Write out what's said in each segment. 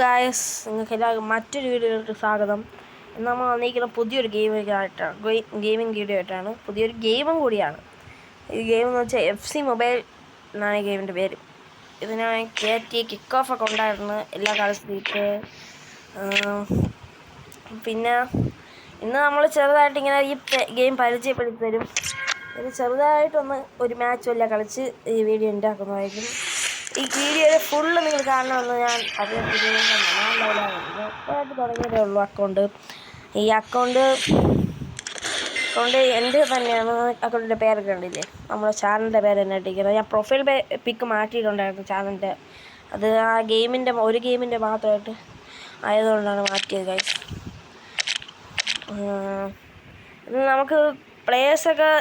Guys, നിങ്ങൾക്ക് എല്ലാവർക്കും മറ്റൊരു വീഡിയോയിലോട്ട് സ്വാഗതം. നമ്മൾ വന്നിരിക്കുന്ന പുതിയൊരു ഗെയിമിംഗ് വീഡിയോ ആയിട്ടാണ്. പുതിയൊരു ഗെയിമും കൂടിയാണ്. ഈ ഗെയിം എന്ന് വെച്ചാൽ FC മൊബൈൽ എന്നാണ് ഈ ഗെയിമിൻ്റെ പേര്. ഇതിന് കയറ്റി കിക്ക് ഓഫ് ഒക്കെ ഉണ്ടായിരുന്നു എല്ലാ കളിച്ചിട്ട്. പിന്നെ ഇന്ന് നമ്മൾ ചെറുതായിട്ട് ഇങ്ങനെ ഈ ഗെയിം പരിചയപ്പെടുത്തി തരും. ഇത് ചെറുതായിട്ടൊന്ന് ഒരു മാച്ച് വല്ല കളിച്ച് ഈ വീഡിയോ ഉണ്ടാക്കുന്നതായിരിക്കും. ഈ വീഡിയോയിൽ ഫുള്ള് നിങ്ങൾ കാണണമെന്ന് ഞാൻ അഭ്യർത്ഥിക്കുന്നുണ്ട്. ഞാൻ തുടങ്ങിയതേ ഉള്ളൂ അക്കൗണ്ട്. ഈ അക്കൗണ്ട് എൻ്റെ തന്നെയാണ്. അക്കൗണ്ടിൻ്റെ പേരൊക്കെ ഉണ്ടില്ലേ, നമ്മുടെ ചാനലിൻ്റെ പേര് തന്നെ ഇട്ടിരിക്കുന്നത്. ഞാൻ പ്രൊഫൈൽ പിക്ക് മാറ്റിയിട്ടുണ്ടായിരുന്നു ചാനലിൻ്റെ. അത് ആ ഒരു ഗെയിമിൻ്റെ മാത്രമായിട്ട് ആയതുകൊണ്ടാണ് മാറ്റിയത് ഗൈസ്. ഇത് നമുക്ക് പ്ലേയേഴ്സൊക്കെ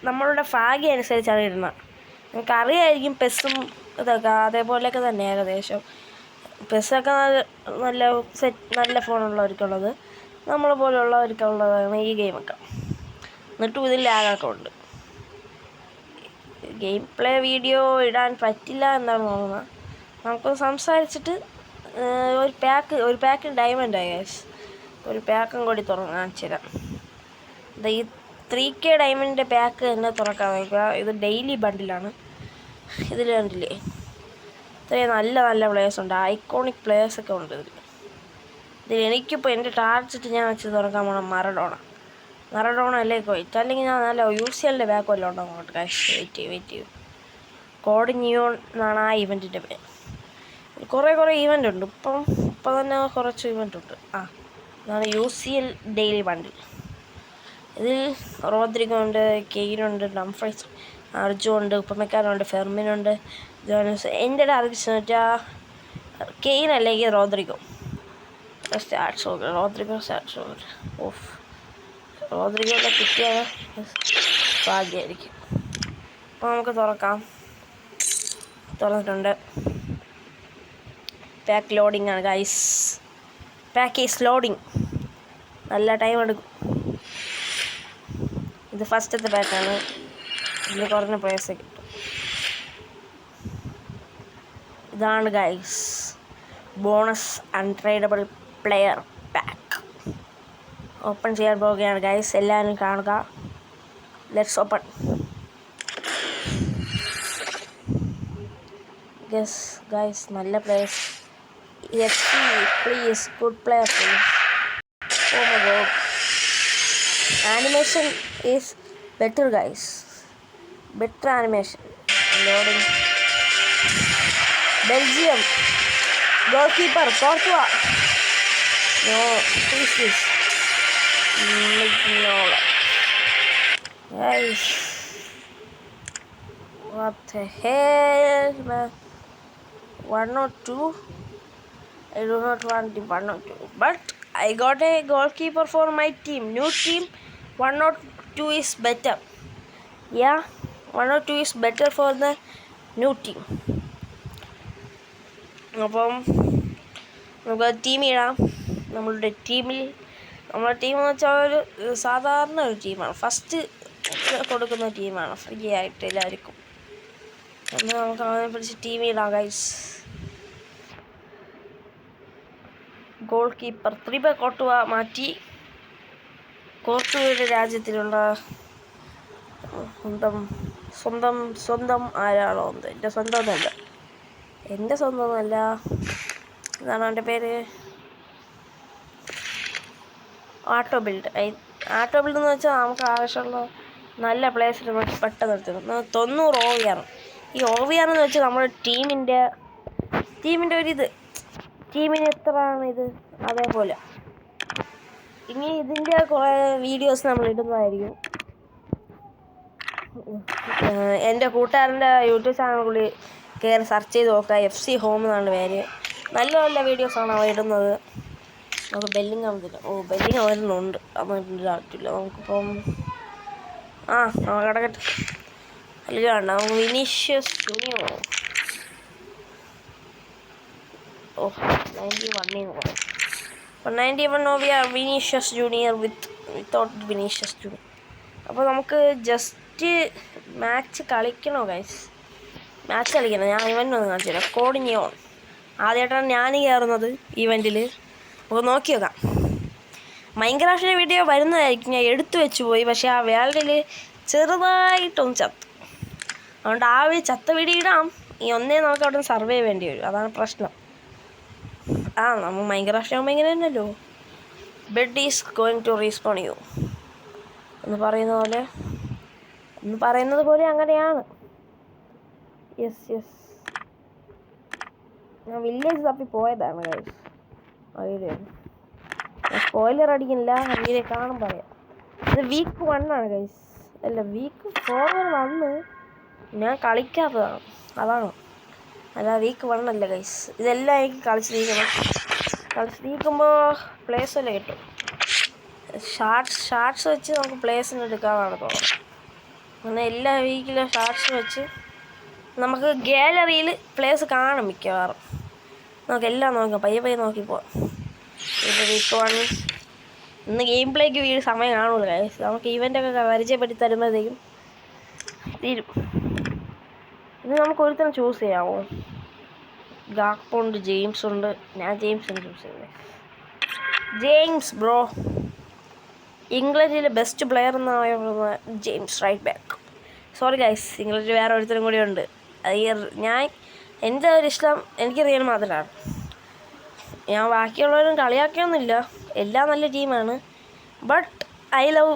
നമ്മളുടെ ഭാഗ്യം അനുസരിച്ചാണ് ഇടുന്നത്. നമുക്ക് അറിയായിരിക്കും പെസ്സും ഇതൊക്കെ അതേപോലെയൊക്കെ തന്നെ ഏകദേശം. പെസ്സൊക്കെ നല്ല ഫോണുള്ളവർക്കുള്ളത്, നമ്മളെ പോലെയുള്ളവർക്കുള്ളതാണ് ഈ ഗെയിമൊക്കെ. എന്നിട്ടും ഇതിൽ ലാഗൊക്കെ ഉണ്ട്. ഗെയിം പ്ലേ വീഡിയോ ഇടാൻ പറ്റില്ല എന്നാണ് തോന്നുന്നത്. നമുക്ക് സംസാരിച്ചിട്ട് ഒരു പാക്ക് ഡയമണ്ട് ആയി ഗൈസ്. ഒരു പാക്കും കൂടി കാണിച്ചു തരാം. ഈ 3K ഡയമണ്ടിൻ്റെ പാക്ക് തന്നെ തുറക്കാൻ നോക്കുക. ഇത് ഡെയിലി ബണ്ടിലാണ്. ഇതിൽ കണ്ടില്ലേ, ഇത്രയും നല്ല പ്ലേയേഴ്സ് ഉണ്ട്. ഐക്കോണിക് പ്ലേയേഴ്സൊക്കെ ഉണ്ട് ഇതിൽ എനിക്കിപ്പോൾ എൻ്റെ ടാർജറ്റ് ഞാൻ വെച്ച് തുറക്കാൻ പോകണം മറഡോണ അല്ലേ കോയിറ്റ്, അല്ലെങ്കിൽ ഞാൻ നല്ല UCLൻ്റെ ബാക്ക് വല്ലതും ഉണ്ടോ അങ്ങോട്ട് കാശ്. വെയിറ്റ് ചെയ്യും. കോഡ് നിയോൺ എന്നാണ് ആ ഇവൻറ്റിൻ്റെ പേര്. കുറേ ഇവൻ്റ് ഉണ്ട്. ഇപ്പം തന്നെ കുറച്ച് ഇവൻ്റ് ഉണ്ട്. ഇതാണ് UCL ഡെയിലി ബണ്ടിൽ. ഇതിൽ റോദ്രിഗോ ഉണ്ട്, കെയ്നുണ്ട്, ഡംഫ്രൈസ്, അർജു ഉണ്ട്, ഉപമെക്കാനുണ്ട്, ഫെർമിനുണ്ട്, ജോനസ്. എൻ്റെ ടാർഗറ്റ് വെച്ചാൽ കെയ്ൻ അല്ലെങ്കിൽ റോദ്രിഗോ റോദ്രിഗോയുടെ കിട്ടിയ ഭാഗ്യമായിരിക്കും. അപ്പോൾ നമുക്ക് തുറന്നിട്ടുണ്ട്. പാക്ക് ലോഡിങ് ആണ് ഗൈസ്. Pack is loading. നല്ല ടൈം എടുക്കും. ഇത് ഫസ്റ്റത്തെ പാക്കാണ്. ഇതിൽ കുറഞ്ഞ പൈസ കിട്ടും. ഇതാണ് guys bonus untradable player pack. Open ചെയ്യാൻ പോവുകയാണ് ഗൈസ്. എല്ലാവരും കാണുക. Let's open. ഗൈസ് നല്ല players. Please good player please. Oh my god, animation is better guys. Better animation. Loading. Belgium goalkeeper Courtois. No, please. No. Guys, what the hell, man? 102. I do not want the 102, but I got a goalkeeper for my team. New team. 102 is better. Yeah, 102 is better for the new team. അപ്പം നമുക്ക് team ഇടാം. നമ്മുടെ team എന്ന് വെച്ചാൽ ഒരു സാധാരണ ഒരു ടീമാണ്. ഫസ്റ്റ് കൊടുക്കുന്ന ടീമാണ് ഫ്രീ ആയിട്ട് എല്ലാവർക്കും. എന്നാൽ നമുക്ക് അവനെ പിടിച്ച് ടീം ഇടാം ഗൈസ്. ഗോൾ കീപ്പർ ത്രിബ കോർട്ടുവ മാറ്റി. കോർട്ടുവയുടെ രാജ്യത്തിലുള്ള സ്വന്തം ആരാണോ എൻ്റെ സ്വന്തമൊന്നുമല്ല. എന്താണ് അവൻ്റെ പേര്? ആട്ടോ ബിൽഡ് എന്ന് വെച്ചാൽ നമുക്ക് ആവശ്യമുള്ള നല്ല പ്ലേസിൽ പെട്ടെന്ന് എടുത്തിരുന്നു. 90 OVR. ഈ OVR എന്ന് വെച്ചാൽ നമ്മുടെ ടീമിൻ്റെ ഒരിത്, ടീമിന് എത്രയാണ് ഇത് അതേപോലെ. ഇനി ഇതിൻ്റെ കുറേ വീഡിയോസ് നമ്മൾ ഇടുന്നതായിരിക്കും. എൻ്റെ കൂട്ടുകാരൻ്റെ യൂട്യൂബ് ചാനലിൽ കയറി സെർച്ച് ചെയ്ത് നോക്കുക. FC ഹോം എന്നാണ് പേര്. നല്ല വീഡിയോസാണ് അവ ഇടുന്നത്. നമുക്ക് ബെല്ലിങ് വരുന്നുണ്ട്. അതൊന്നും ഇതാക്കില്ല. നമുക്കിപ്പം കിടക്കട്ടെ. അല്ലെങ്കിൽ വേണ്ട, നമുക്ക് വിനീഷ്യസ് ജൂനിയർ 91 പറയും. അപ്പോൾ 91 OVR Vinicius junior without Vinicius junior. അപ്പോൾ നമുക്ക് ജസ്റ്റ് മാച്ച് കളിക്കണോ ഗൈസ്? ഞാൻ ഇവനൊന്ന് കാണിച്ചു തരാം. കോഡ് നിയോൺ ആദ്യമായിട്ടാണ് ഞാൻ കയറുന്നത് ഈവൻറ്റിൽ. അപ്പോൾ നോക്കി നോക്കാം. മൈൻക്രാഫ്റ്റിൻ്റെ വീഡിയോ വരുന്നതായിരിക്കും, ഞാൻ എടുത്തു വെച്ച് പോയി. പക്ഷേ ആ വേൾഡിൽ ചെറുതായിട്ടൊന്ന് ചത്തു. അതുകൊണ്ട് ആ ഒരു ചത്ത വീഡിയോ ഇടാം. ഈ ഒന്നേ നമുക്ക് അവിടെ നിന്ന് സർവൈവ് ചെയ്യേണ്ടി വരും, അതാണ് പ്രശ്നം. നമ്മൾ മൈൻക്രാഫ്റ്റ് ആകുമ്പോൾ ഇങ്ങനെ തന്നെയല്ലോ, bed is going to respawn you എന്ന് പറയുന്നത് പോലെ അങ്ങനെയാണ്. യെസ്, ഞാൻ വില്ലേജ് തപ്പി പോയതാണ് ഗൈസ്. വീഡിയോ ഞാൻ സ്പോയിലർ അടിക്കുന്നില്ല, വീഡിയോ കാണും പറയാം. ഇത് വീക്ക് 1 ആണ് ഗൈസ്, അല്ല വീക്ക് 4 വന്ന് ഞാൻ കളിക്കാത്തതാണ്, അതാണ്. അല്ല വീക്ക് 1 അല്ല ഗൈസ്. ഇതെല്ലാം എനിക്ക് കളിച്ച് നീക്കുമ്പോൾ പ്ലേസ് അല്ലേ കിട്ടും. ഷാർട്സ് വെച്ച് നമുക്ക് പ്ലേസിന് എടുക്കാനാണ് തോന്നുന്നത്. അങ്ങനെ എല്ലാ വീക്കിലും ഷാർട്സ് വെച്ച് നമുക്ക് ഗാലറിയിൽ പ്ലേസ് കാണും മിക്കവാറും. നമുക്ക് എല്ലാം നോക്കാം, പയ്യെ നോക്കി പോവാം. ഇത് വീക്ക് 1 ഇന്ന് ഗെയിം പ്ലേക്ക് സമയം കാണുള്ളൂ ഗൈസ്. നമുക്ക് ഈവൻ്റൊക്കെ പരിചയപ്പെടുത്തി തരുമ്പോഴത്തേക്കും തീരും. ഇത് നമുക്ക് ഒരുത്തരം ചൂസ് ചെയ്യാമോ? ഗാക്പുണ്ട്, ജെയിംസ് ഉണ്ട്. ഞാൻ ജെയിംസിനെ ചൂസ് ചെയ്യുന്നത്. ജെയിംസ് ബ്രോ, ഇംഗ്ലണ്ടിലെ ബെസ്റ്റ് പ്ലെയർ എന്ന് പറയുന്നത് James right back. Sorry guys, ഇംഗ്ലണ്ടിൽ വേറെ ഒരുത്തരും കൂടി ഉണ്ട്. എൻ്റെ ഒരു ഇഷ്ടം എനിക്ക് റിയൽ മാദ്രിഡാണ്. ഞാൻ ബാക്കിയുള്ളവരും കളിയാക്കിയൊന്നുമില്ല, എല്ലാം നല്ല ടീമാണ്. But I love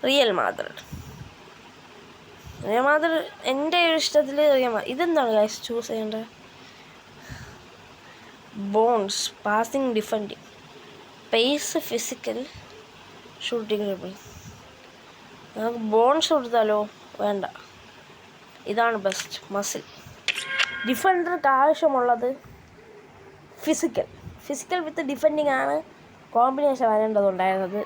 Real Madrid. എൻ്റെ ഒരു ഇഷ്ടത്തിൽ ഇതെന്താണ് ഗൈസ് ചൂസ് ചെയ്യേണ്ടത്? Bonus, passing, defending, pace, physical, shooting. നമുക്ക് ബോൺസ് കൊടുത്താലോ? വേണ്ട, ഇതാണ് ബെസ്റ്റ്. മസിൽ. ഡിഫൻഡർക്ക് ആവശ്യമുള്ളത് ഫിസിക്കൽ വിത്ത് ഡിഫെൻഡിങ് ആണ് കോമ്പിനേഷൻ വരേണ്ടതുണ്ടായിരുന്നത്.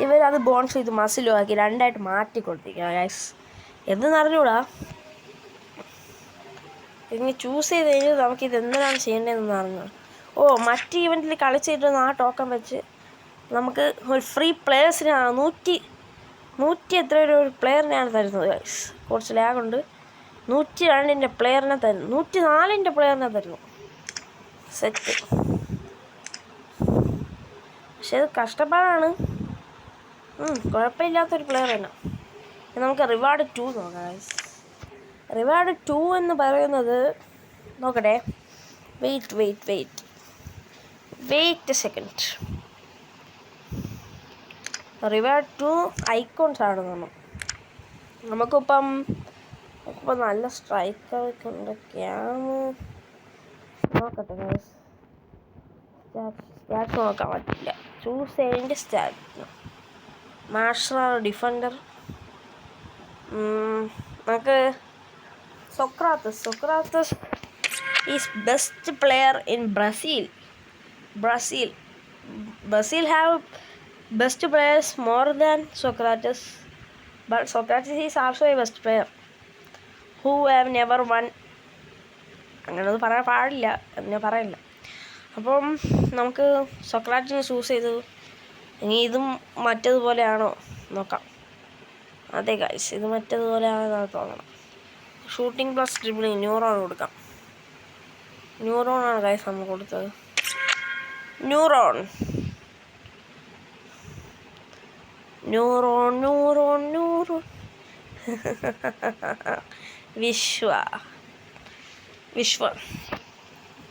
ഇവരത് ബോൺസ് ചെയ്ത് മസിലും ആക്കി രണ്ടായിട്ട് മാറ്റി കൊടുത്തിരിക്കുക ഗൈസ്. എന്തെന്ന് അറിഞ്ഞൂടാ, ഇനി ചൂസ് ചെയ്ത് കഴിഞ്ഞാൽ നമുക്കിത് എന്തിനാണ് ചെയ്യേണ്ടതെന്ന് അറിഞ്ഞു. മറ്റ് ഈവൻറ്റിൽ കളിച്ചിട്ട് ആ ടോക്കൺ വെച്ച് നമുക്ക് ഒരു ഫ്രീ പ്ലേയേഴ്സിനാണ് 100 എത്ര ഒരു പ്ലെയറിനെയാണ് തരുന്നത് ഗൈസ്. കുറച്ച് ലാഗുണ്ട്. 102 പ്ലെയറിനെ തരുന്നു, 104 പ്ലെയറിനെ തരുന്നു. സെറ്റ്. പക്ഷെ അത് കഷ്ടപ്പാടാണ്. കുഴപ്പമില്ലാത്തൊരു പ്ലെയർ തന്നെ. നമുക്ക് റിവാർഡ് 2 നോക്കാം ഗൈസ്. റിവാർഡ് 2 എന്ന് പറയുന്നത് നോക്കട്ടെ. Wait second. റിവാർഡ് 2 ഐക്കോൺസ് ആണ് നമുക്കിപ്പം നല്ല സ്ട്രൈക്കൊക്കെ ഉണ്ട്. നോക്കട്ടെ ഗൈസ്, സ്റ്റാറ്റ്സ് നോക്കാൻ പറ്റില്ല. ചൂസ് ചെയ്യേണ്ട സ്റ്റാറ്റ്. Master, defender. നമുക്ക് Socrates is best player in Brazil have best players more than Socrates, but Socrates is also a best player who have never won. അങ്ങനെയൊന്നും പറയാൻ പാടില്ല, എന്ന് പറയില്ല. അപ്പം നമുക്ക് സൊക്രാറ്റിനെ ചൂസ് ചെയ്തു. ഇനി ഇതും മറ്റേതുപോലെയാണോ നോക്കാം. അതെ ഗൈസ്, ഇത് മറ്റേതുപോലെയാണെന്നാണ് തോന്നണം. ഷൂട്ടിംഗ് പ്ലസ് ഡ്രിബിളിങ്, ന്യൂറോൺ കൊടുക്കാം. ന്യൂറോണാണ് ഗൈസ് നമ്മൾ കൊടുത്തത്. ന്യൂറോൺ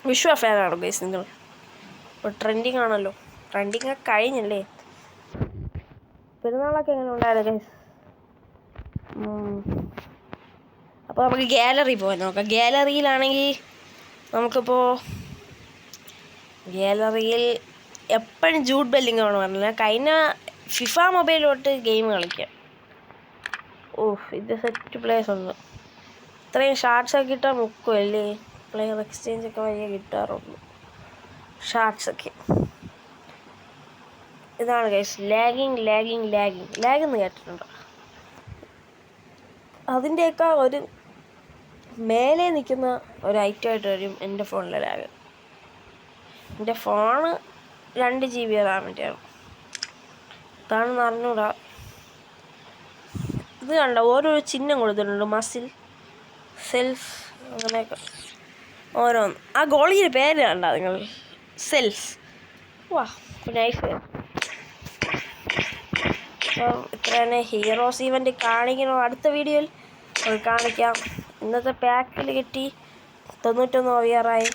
വിശ്വ ഫാനാണോ ഗൈസ് നിങ്ങൾ? ഇപ്പോൾ ട്രെൻഡിങ് ആണല്ലോ. ട്രെൻഡിങ് ഒക്കെ കഴിഞ്ഞല്ലേ? പെരുന്നാളൊക്കെ എങ്ങനെ ഉണ്ടായിരുന്നു ഗൈസ്? അപ്പോൾ നമുക്ക് ഗാലറി പോകാൻ നോക്കാം. ഗാലറിയിലാണെങ്കിൽ നമുക്കിപ്പോൾ ഗാലറിയിൽ എപ്പോഴും ജൂഡ് ബെല്ലിംഗാണ് പറഞ്ഞത്. കഴിഞ്ഞ ഫിഫ മൊബൈലോട്ട് ഗെയിം കളിക്കാം. ഇത് സെറ്റ് പ്ലേയേഴ്സ് ഉണ്ട്. ഇത്രയും ഷാർട്ട്സൊക്കെ കിട്ടാൻ മുക്കുമല്ലേ? പ്ലെയർ എക്സ്ചേഞ്ച് ഒക്കെ വഴിയേ കിട്ടാറുള്ളൂ ഷാർട്ട്സൊക്കെ. ഇതാണ് ഗൈസ് ലാഗ് എന്ന് കേട്ടിട്ടുണ്ടോ? അതിൻ്റെയൊക്കെ ഒരു മേലെ നിൽക്കുന്ന ഒരു ഐറ്റമായിട്ട് വരും എൻ്റെ ഫോണിലെ ലാഗ്. എൻ്റെ ഫോണ് 2 GB റാമിൻ്റെയാണ്. ഇതാണെന്ന് അറിഞ്ഞൂടാ. ഇത് കണ്ട ഓരോരോ ചിഹ്നം കൊടുത്തിട്ടുണ്ട്. മസിൽ, സെൽഫ്, അങ്ങനെയൊക്കെ. ഓരോന്ന്. ആ ഗോളിയുടെ പേര് കണ്ടോ നിങ്ങൾ? സെൽഫ്. വാ നൈസ്. അപ്പോൾ ഇത്രയാണ് ഹീറോസ് ഇവൻ്റ് കാണിക്കണോ, അടുത്ത വീഡിയോയിൽ കാണിക്കാം. ഇന്നത്തെ പാക്കിൽ കിട്ടി 91 OVR ആയി.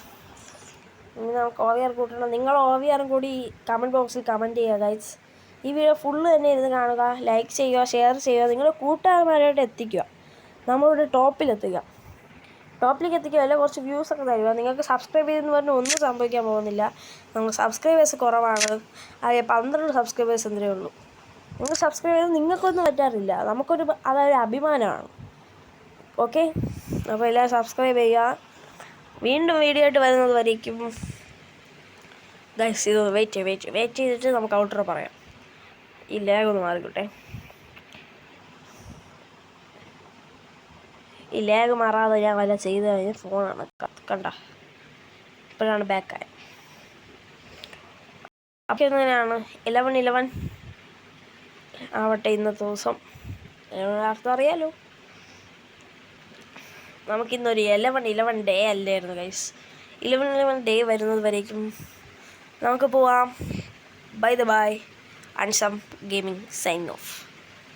ഇനി നമുക്ക് OVR കൂട്ടണം. നിങ്ങൾ OVRും കൂടി കമൻറ്റ് ബോക്സിൽ കമൻറ്റ് ചെയ്യുക ഗൈസ്. ഈ വീഡിയോ ഫുള്ള് തന്നെ ഇരുന്ന് കാണുക, ലൈക്ക് ചെയ്യുക, ഷെയർ ചെയ്യുക, നിങ്ങളുടെ കൂട്ടുകാരന്മാരായിട്ട് എത്തിക്കുക, നമ്മളുടെ ടോപ്പിലെത്തിക്കുക. ടോപ്പിലേക്ക് എത്തിക്കുക, അല്ല കുറച്ച് വ്യൂസൊക്കെ തരിക. നിങ്ങൾക്ക് സബ്സ്ക്രൈബ് ചെയ്തെന്ന് പറഞ്ഞാൽ ഒന്നും സംഭവിക്കാൻ പോകുന്നില്ല. നമുക്ക് സബ്സ്ക്രൈബേഴ്സ് കുറവാണ്. അതെ 12 സബ്സ്ക്രൈബേഴ്സ് എന്തേ ഉള്ളൂ. നിങ്ങൾ സബ്സ്ക്രൈബ് ചെയ്ത് നിങ്ങൾക്കൊന്നും പറ്റാറില്ല, അതൊരു അഭിമാനമാണ്. ഓക്കെ, അപ്പോൾ എല്ലാവരും സബ്സ്ക്രൈബ് ചെയ്യുക. വീണ്ടും വീഡിയോ ആയിട്ട് വരുന്നത് വരേക്കും ഗൈസ് ഇത് വെയിറ്റ് ചെയ്തിട്ട് നമുക്ക് ഔട്ടർ പറയാം. ഈ ലാഗ് ഒന്ന് മാറിക്കോട്ടെ. ഈ ലാഗ് മാറാതെ ഞാൻ വല്ല ചെയ്ത് കഴിഞ്ഞ് ഫോണാണ് കണ്ട. ഇപ്പോഴാണ് ബാക്കായത്. അപ്പോൾ എങ്ങനെയാണ് 11 ആവട്ടെ ഇന്നത്തെ ദിവസം. അർത്ഥം അറിയാലോ. നമുക്കിന്നൊരു 11 ഡേ അല്ലായിരുന്നു ഗൈസ്. 11 ഡേ വരുന്നത് വരേക്കും നമുക്ക് പോവാം. Bye the bye. And Sam gaming sign of.